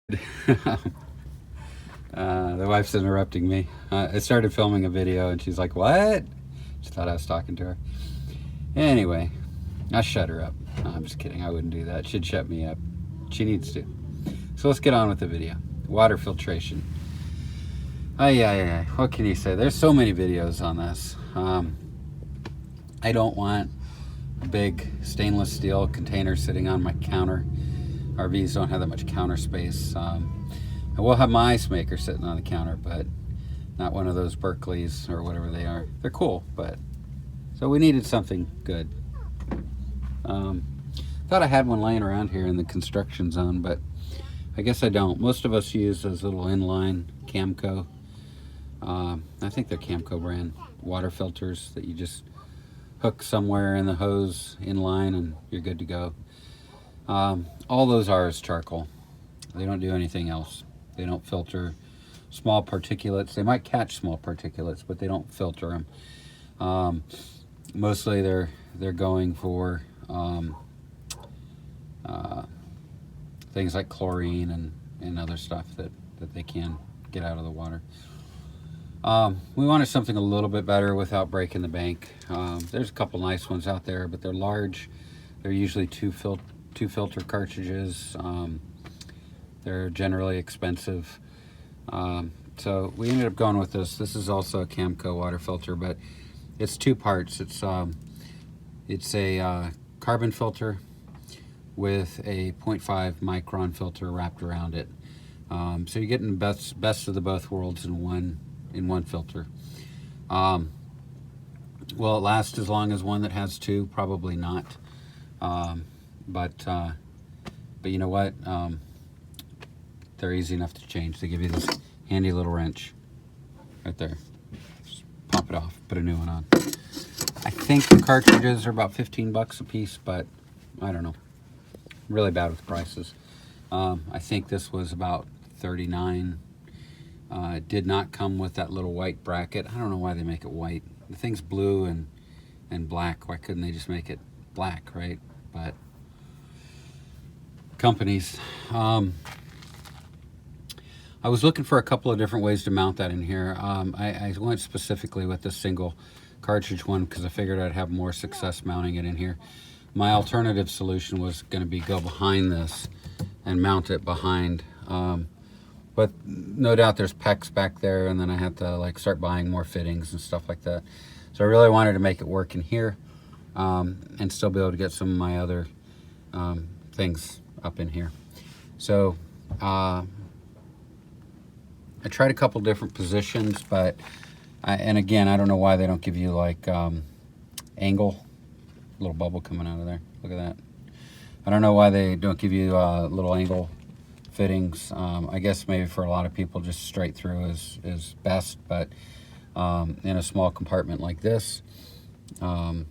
The wife's interrupting me. I started filming a video and she's like, "What?" She thought I was talking to her. Anyway, I shut her up. No, I'm just kidding. I wouldn't do that. She'd shut me up. She needs to. So let's get on with the video. Water filtration. What can you say? There's so many videos on this. I don't want a big stainless steel container sitting on my counter. RVs don't have that much counter space. I will have my ice maker sitting on the counter, but not one of those Berkeleys or whatever they are. They're cool, but so we needed something good. Thought I had one laying around here in the construction zone, but I guess I don't. Most of us use those little inline Camco. I think they're Camco brand water filters that you just hook somewhere in the hose inline and you're good to go. All those are is charcoal. They don't do anything else. They don't filter small particulates. They might catch small particulates, but they don't filter them. Mostly they're going for things like chlorine and other stuff that they can get out of the water. We wanted something a little bit better without breaking the bank. There's a couple nice ones out there, but they're large. They're usually two filter cartridges. They're generally expensive. So we ended up going with this. This is also a Camco water filter, but it's two parts. It's a carbon filter with a 0.5 micron filter wrapped around it. So you're getting the best of the both worlds in one filter. Will it last as long as one that has two? Probably not. But you know what? They're easy enough to change. They give you this handy little wrench right there. Just pop it off, put a new one on. I think the cartridges are about 15 bucks a piece, but I don't know. Really bad with prices. I think this was about 39. It did not come with that little white bracket. I don't know why they make it white. The thing's blue and black. Why couldn't they just make it black, right? But companies. I was looking for a couple of different ways to mount that in here. I went specifically with the single cartridge one because I figured I'd have more success mounting it in here. My alternative solution was going to be go behind this and mount it behind. But no doubt there's pecs back there, and then I had to like start buying more fittings and stuff like that. So I really wanted to make it work in here and still be able to get some of my other things up in here. So I tried a couple different positions, but and again, I don't know why they don't give you like angle. Little bubble coming out of there. Look at that. I don't know why they don't give you little angle fittings. I guess maybe for a lot of people just straight through is best, but in a small compartment like this, some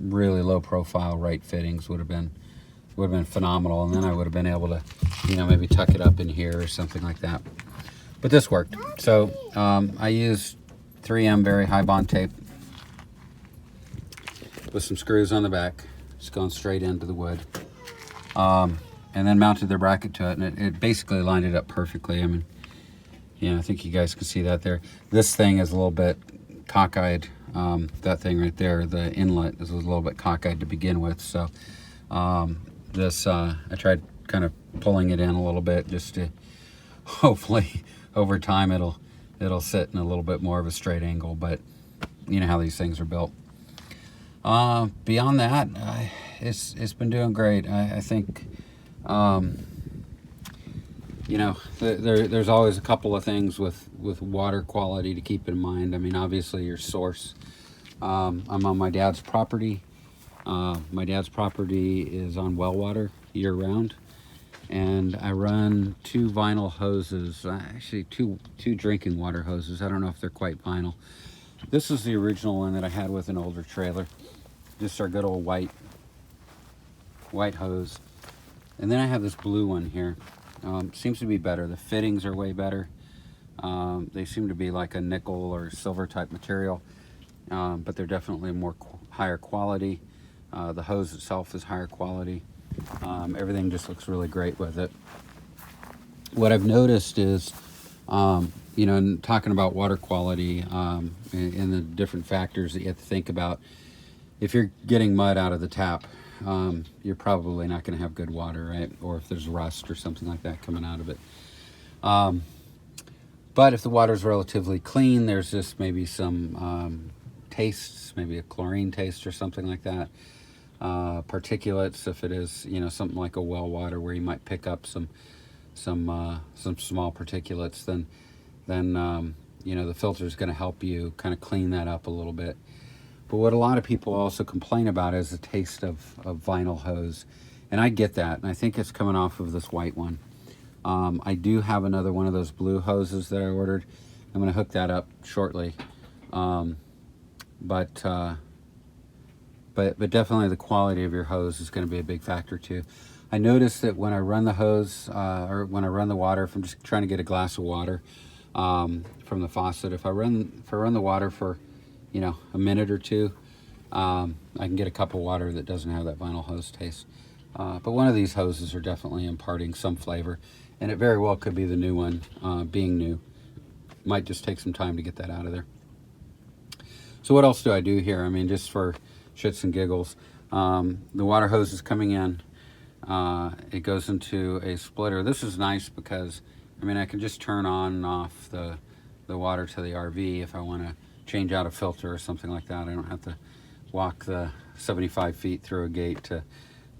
really low profile right fittings would have been phenomenal, and then I would have been able to, maybe tuck it up in here or something like that. But this worked. So I used 3M very high bond tape with some screws on the back, just going straight into the wood. And then mounted the bracket to it, and it basically lined it up perfectly. I mean, I think you guys can see that there. This thing is a little bit cockeyed. That thing right there, the inlet, is a little bit cockeyed to begin with. So this, I tried kind of pulling it in a little bit just to hopefully over time it'll sit in a little bit more of a straight angle, but you know how these things are built. Beyond that, it's been doing great. I think, there's always a couple of things with water quality to keep in mind. I mean, obviously your source. I'm on my dad's property. My dad's property is on well water year round, and I run two vinyl hoses, actually two drinking water hoses. I don't know if they're quite vinyl. This is the original one that I had with an older trailer. Just our good old white hose. And then I have this blue one here. Seems to be better. The fittings are way better. They seem to be like a nickel or silver type material, but they're definitely higher quality. The hose itself is higher quality. Everything just looks really great with it. what I've noticed is, you know, in talking about water quality, and the different factors that you have to think about, if you're getting mud out of the tap, you're probably not going to have good water, right? Or if there's rust or something like that coming out of it. But if the water is relatively clean, there's just maybe some tastes, maybe a chlorine taste or something like that. Particulates, if it is, you know, something like a well water where you might pick up some small particulates, then you know, the filter is going to help you kind of clean that up a little bit. But what a lot of people also complain about is the taste of vinyl hose, and I get that, and I think it's coming off of this white one. I do have another one of those blue hoses that I ordered. I'm going to hook that up shortly. But definitely the quality of your hose is going to be a big factor too. I noticed that when I run the hose, or when I run the water, if I'm just trying to get a glass of water from the faucet, if I run the water for, you know, a minute or two, I can get a cup of water that doesn't have that vinyl hose taste. But one of these hoses are definitely imparting some flavor, and it very well could be the new one, being new. Might just take some time to get that out of there. So what else do I do here? I mean, just for shits and giggles, the water hose is coming in. It goes into a splitter. This is nice because, I mean, I can just turn on and off the water to the RV if I want to change out a filter or something like that. I don't have to walk the 75 feet through a gate to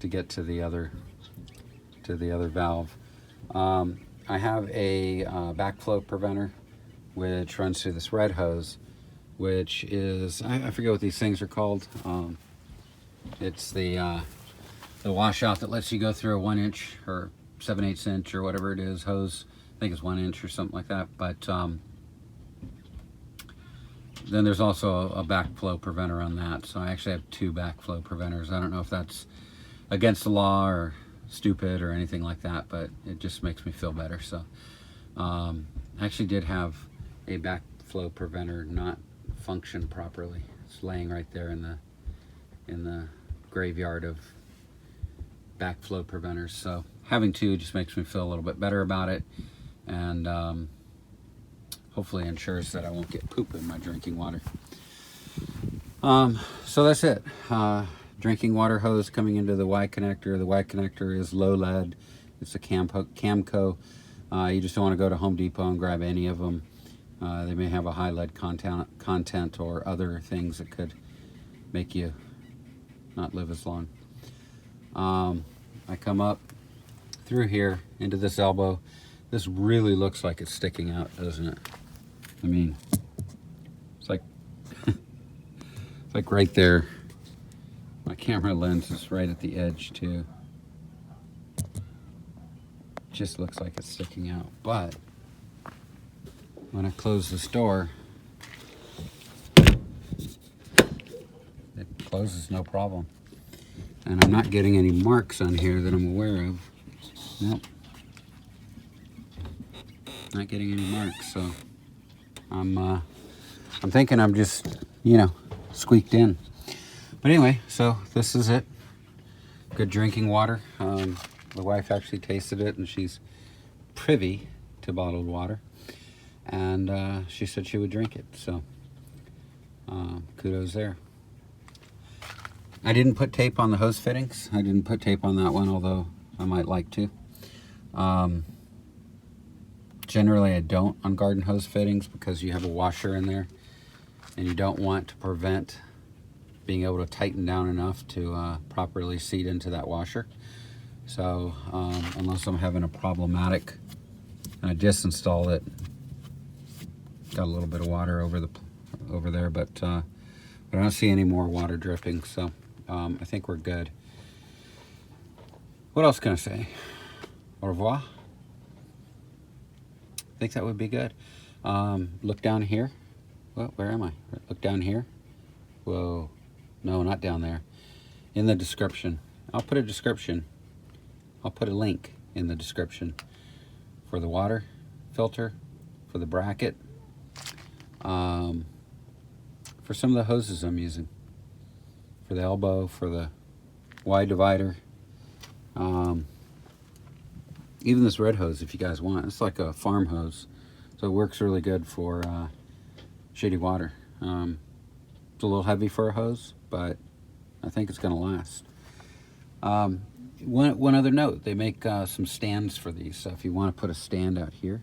get to the other valve. I have a backflow preventer which runs through this red hose, which is, I forget what these things are called. It's the washout that lets you go through a 1-inch or 7/8 inch or whatever it is hose. I think it's 1 inch or something like that. But then there's also a backflow preventer on that. So I actually have 2 backflow preventers. I don't know if that's against the law or stupid or anything like that, but it just makes me feel better. So I actually did have a backflow preventer not function properly. It's laying right there in the graveyard of backflow preventers. So having 2 just makes me feel a little bit better about it, and hopefully ensures that I won't get poop in my drinking water. So that's it. Drinking water hose coming into the Y connector. The Y connector is low lead. It's a Camco. You just don't want to go to Home Depot and grab any of them. They may have a high lead content or other things that could make you not live as long. I come up through here into this elbow. This really looks like it's sticking out, doesn't it? I mean, it's like it's like right there. My camera lens is right at the edge too. Just looks like it's sticking out, but when I close this door, it closes no problem. And I'm not getting any marks on here that I'm aware of. Nope. Not getting any marks, so I'm thinking I'm just, you know, squeaked in. But anyway, so this is it. Good drinking water. The wife actually tasted it, and she's privy to bottled water. And she said she would drink it, so kudos there. I didn't put tape on the hose fittings. I didn't put tape on that one, although I might like to. Generally, I don't on garden hose fittings because you have a washer in there, and you don't want to prevent being able to tighten down enough to properly seat into that washer. So unless I'm having a problematic, and I just installed it, got a little bit of water over there, but I don't see any more water dripping, so I think we're good. What else can I say? Au revoir. I think that would be good. Look down here. Well, where am I? Look down here. Whoa. No, not down there. In the description. I'll put a link in the description for the water filter, for the bracket, for some of the hoses I'm using, for the elbow, for the Y divider, Even this red hose, if you guys want, it's like a farm hose, so it works really good for shady water. It's a little heavy for a hose, but I think it's going to last. One other note, they make some stands for these, so if you want to put a stand out here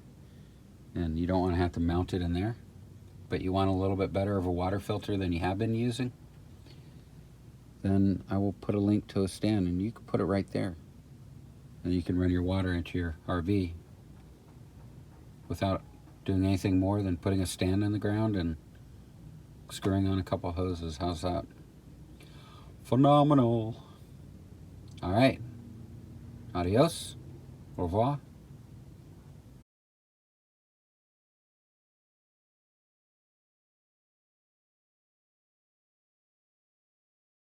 and you don't want to have to mount it in there, but you want a little bit better of a water filter than you have been using, then I will put a link to a stand and you can put it right there. And you can run your water into your RV without doing anything more than putting a stand in the ground and screwing on a couple hoses. How's that? Phenomenal. All right. Adios. Au revoir.